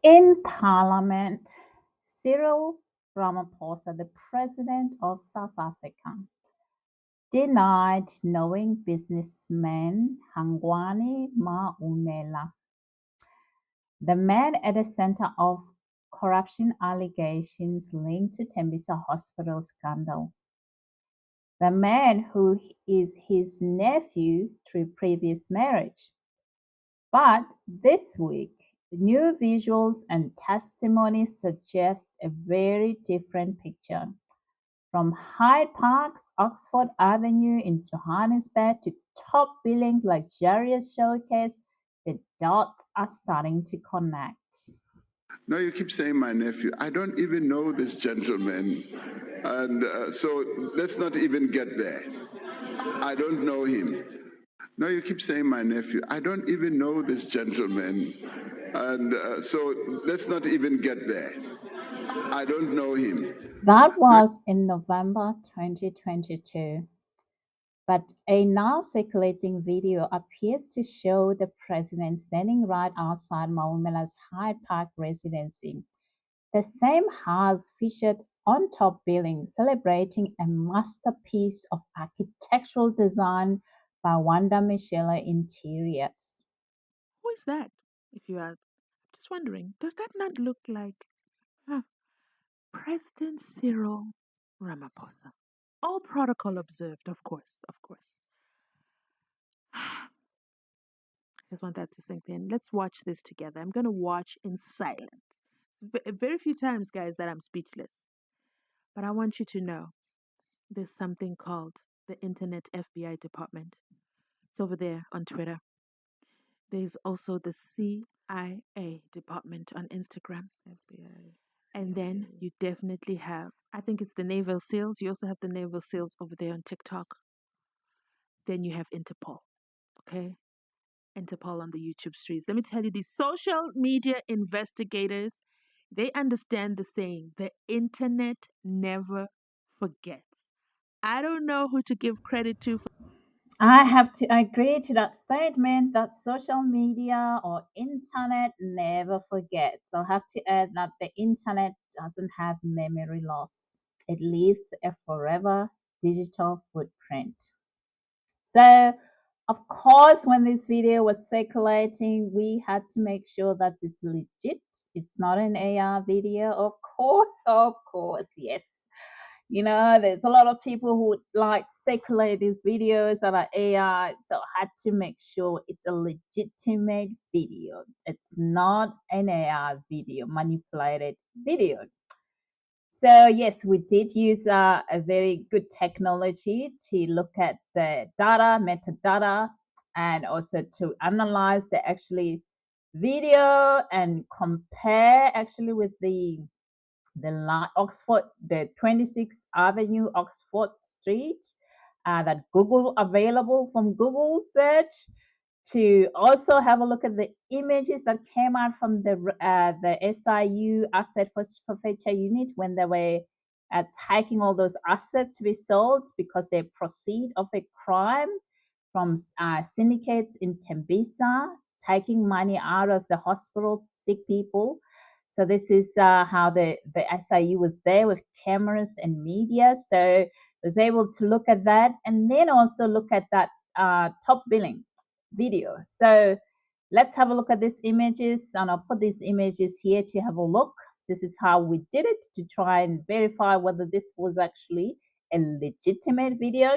In Parliament, Cyril Ramaphosa, the President of South Africa, denied knowing businessman Hangwani Maumela, the man at the center of corruption allegations linked to Tembisa Hospital scandal. The man who is his nephew through previous marriage. But this week, new visuals and testimonies suggest a very different picture. From Hyde Park's Oxford Avenue in Johannesburg to top billings luxurious showcase, the dots are starting to connect. No, you keep saying my nephew. I don't even know this gentleman. And so let's not even get there. I don't know him. No, you keep saying my nephew. I don't even know this gentleman. And so let's not even get there. I don't know him. That was in November 2022. But a now circulating video appears to show the president standing right outside Maumela's Hyde Park residency. The same house featured on top billing, celebrating a masterpiece of architectural design by Wanda Michelle Interiors. Who is that? If you are just wondering, does that not look like huh, President Cyril Ramaphosa? All protocol observed, of course, of course. I just want that to sink in. Let's watch this together. I'm going to watch in silence. Very few times, guys, that I'm speechless. But I want you to know there's something called the Internet FBI Department. It's over there on Twitter. There's also the CIA Department on Instagram. FBI. And then you definitely have, I think it's the Naval SEALs. You also have the Naval SEALs over there on TikTok. Then you have Interpol. Okay? Interpol on the YouTube streets. Let me tell you, these social media investigators, they understand the saying, the internet never forgets. I don't know who to give credit to for I have to agree to that statement that social media or internet never forgets. I have to add that the internet doesn't have memory loss. It leaves a forever digital footprint. So, of course, when this video was circulating, we had to make sure that it's legit. It's not an AR video, of course, yes. You know, there's a lot of people who would like to circulate these videos that are AI, so I had to make sure it's a legitimate video. It's not an AI video, manipulated video. So yes, we did use a very good technology to look at the data, metadata, and also to analyze the actually video and compare actually with the Oxford, the 26th Avenue, Oxford Street, that Google available from Google search, to also have a look at the images that came out from the SIU asset forfeiture unit when they were taking all those assets to be sold because they proceed of a crime from syndicates in Tembisa, taking money out of the hospital, sick people. So this is how the SIU was there with cameras and media. So I was able to look at that and then also look at that top billing video. So let's have a look at these images, and I'll put these images here to have a look. This is how we did it to try and verify whether this was actually a legitimate video.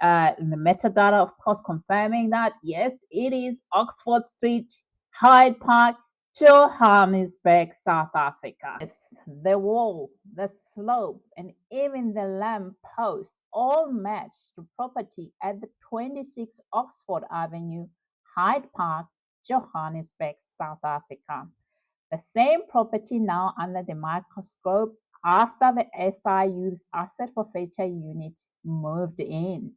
The metadata, of course, confirming that yes, it is Oxford Street, Hyde Park, Johannesburg, South Africa. Yes, the wall, the slope, and even the lamp post all match the property at the 26 Oxford Avenue, Hyde Park, Johannesburg, South Africa. The same property now under the microscope after the SIU's asset forfeiture unit moved in.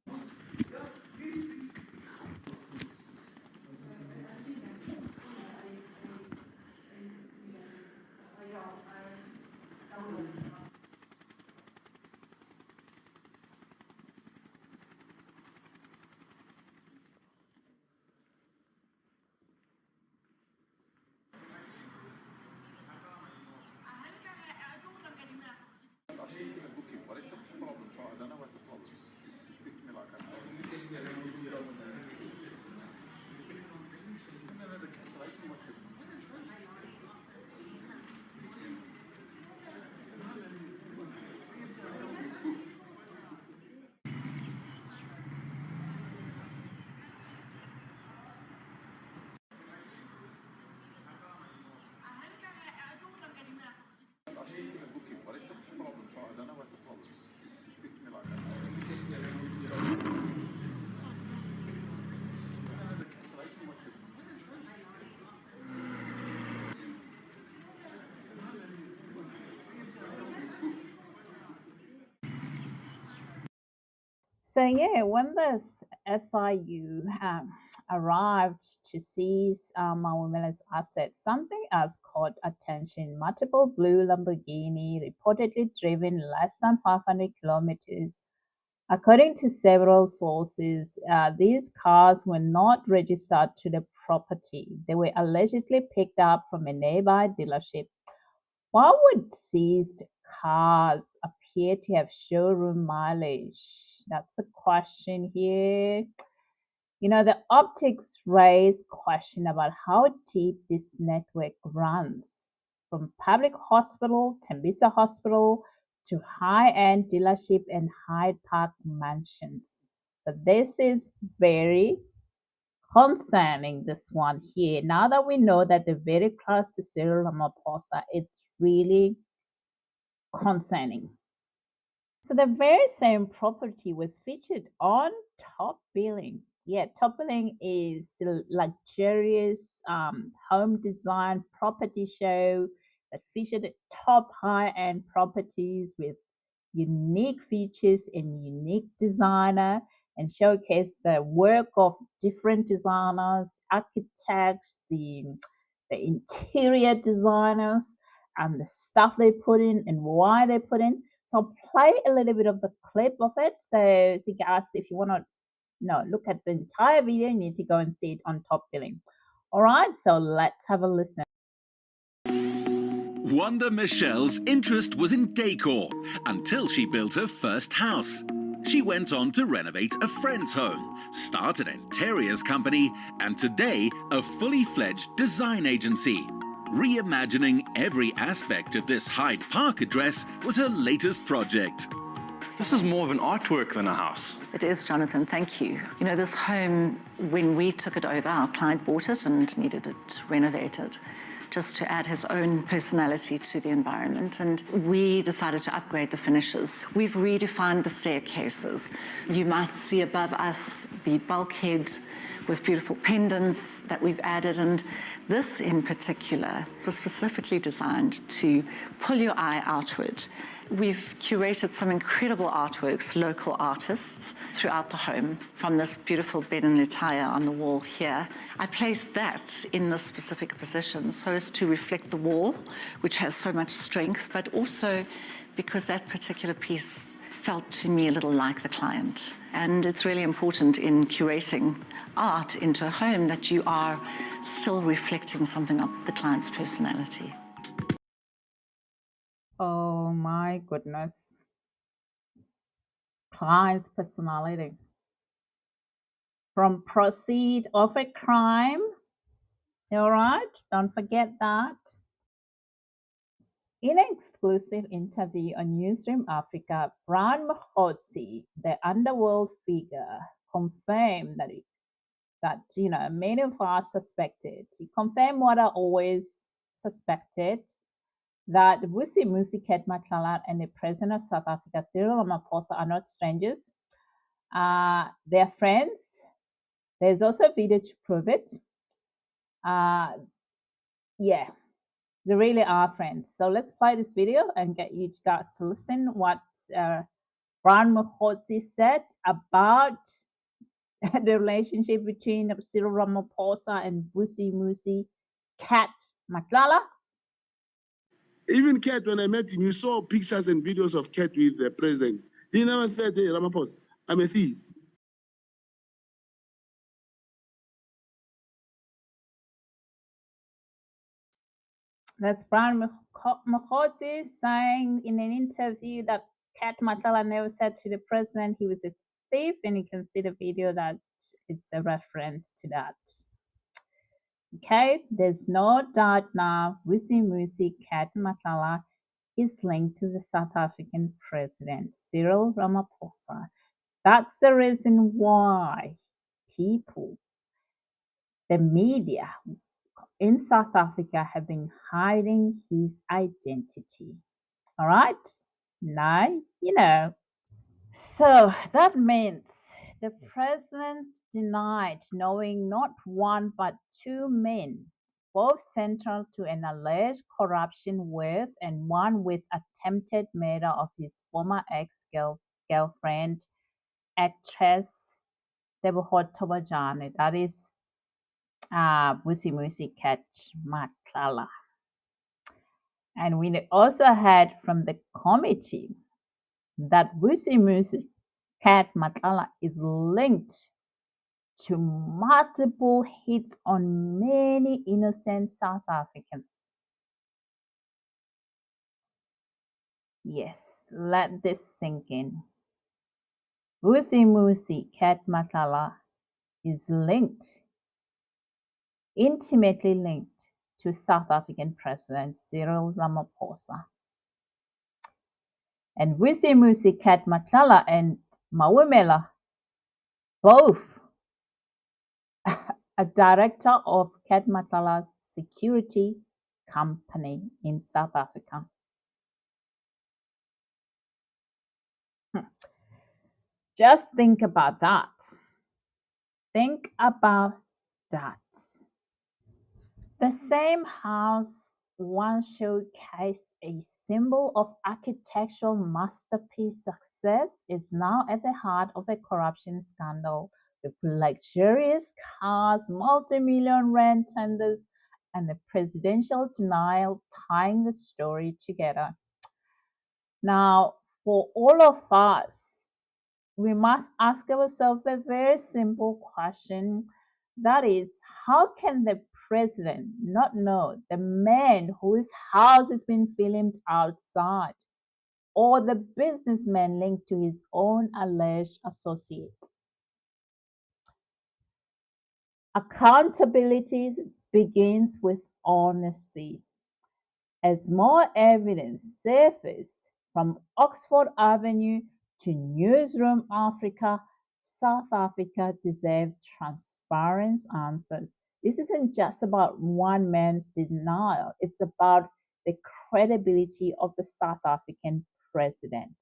So yeah, when the SIU arrived to seize Maumela's assets, something else caught attention. Multiple blue Lamborghini reportedly driven less than 500 kilometers. According to several sources, these cars were not registered to the property. They were allegedly picked up from a nearby dealership. Why would seized cars appear to have showroom mileage? That's a question here. You know, the optics raise question about how deep this network runs, from public hospital, Tembisa Hospital, to high-end dealership and Hyde Park mansions. So this is very concerning, this one here. Now that we know that they're very close to Cyril Ramaphosa, it's really concerning. So the very same property was featured on Top Billing. Yeah, Top Billing is a luxurious home design property show that featured top high-end properties with unique features and unique designer, and showcase the work of different designers, architects, the interior designers, and the stuff they put in and why they put in. So I'll play a little bit of the clip of it. So you guys, if you want to look at the entire video, you need to go and see it on Top Billing. All right, so let's have a listen. Wanda Michelle's interest was in decor until she built her first house. She went on to renovate a friend's home, started an interiors company, and today a fully fledged design agency. Reimagining every aspect of this Hyde Park address was her latest project. This is more of an artwork than a house. It is, Jonathan, thank you. You know, this home, when we took it over, our client bought it and needed it renovated, just to add his own personality to the environment. And we decided to upgrade the finishes. We've redefined the staircases. You might see above us the bulkhead with beautiful pendants that we've added. And this in particular was specifically designed to pull your eye outward. We've curated some incredible artworks, local artists, throughout the home, from this beautiful bed and lataia on the wall here. I placed that in this specific position so as to reflect the wall, which has so much strength, but also because that particular piece felt to me a little like the client. And it's really important in curating art into a home that you are still reflecting something of the client's personality. Oh my goodness. Client's personality. From proceed of a crime. All right, don't forget that. In an exclusive interview on Newsroom Afrika, Brown Mokgotsi, the underworld figure, confirmed that many of us suspected. He confirmed what I always suspected, that Cat Matlala and the President of South Africa, Cyril Ramaphosa, are not strangers. They're friends. There's also a video to prove it. Yeah, they really are friends. So let's play this video and get you guys to listen what Brown Mokgotsi said about the relationship between Cyril Ramaphosa and Cat Matlala. Even Cat, when I met him, you saw pictures and videos of Cat with the president. He never said, hey, Ramaphosa, I'm a thief. That's Brown Mokgotsi saying in an interview that Cat Matlala never said to the president he was a thief, and you can see the video that it's a reference to that. Okay, there's no doubt now Musi Cat Matlala is linked to the South African president, Cyril Ramaphosa. That's the reason why people, the media in South Africa have been hiding his identity. All right? Now, you know. So that means the president denied knowing not one but two men, both central to an alleged corruption with and one with attempted murder of his former ex-girlfriend, actress Teboho Tobajane. That is Musi Cat Matlala. And we also heard from the committee that Musi Cat Matlala is linked to multiple hits on many innocent South Africans. Yes, let this sink in. Musi Cat Matlala is intimately linked to South African President Cyril Ramaphosa. And Musi Cat Matlala and Maumela, both a director of Cat Matlala's security company in South Africa. Just think about that. Think about that. The same house once showcased a symbol of architectural masterpiece success is now at the heart of a corruption scandal with luxurious cars, multi-million rent tenders, and the presidential denial tying the story together. Now, for all of us, we must ask ourselves a very simple question. That is, how can the president not know the man whose house has been filmed outside or the businessman linked to his own alleged associates? Accountability begins with honesty. As more evidence surfaces from Oxford Avenue to Newsroom Afrika, South Africa deserves transparent answers. This isn't just about one man's denial, it's about the credibility of the South African president.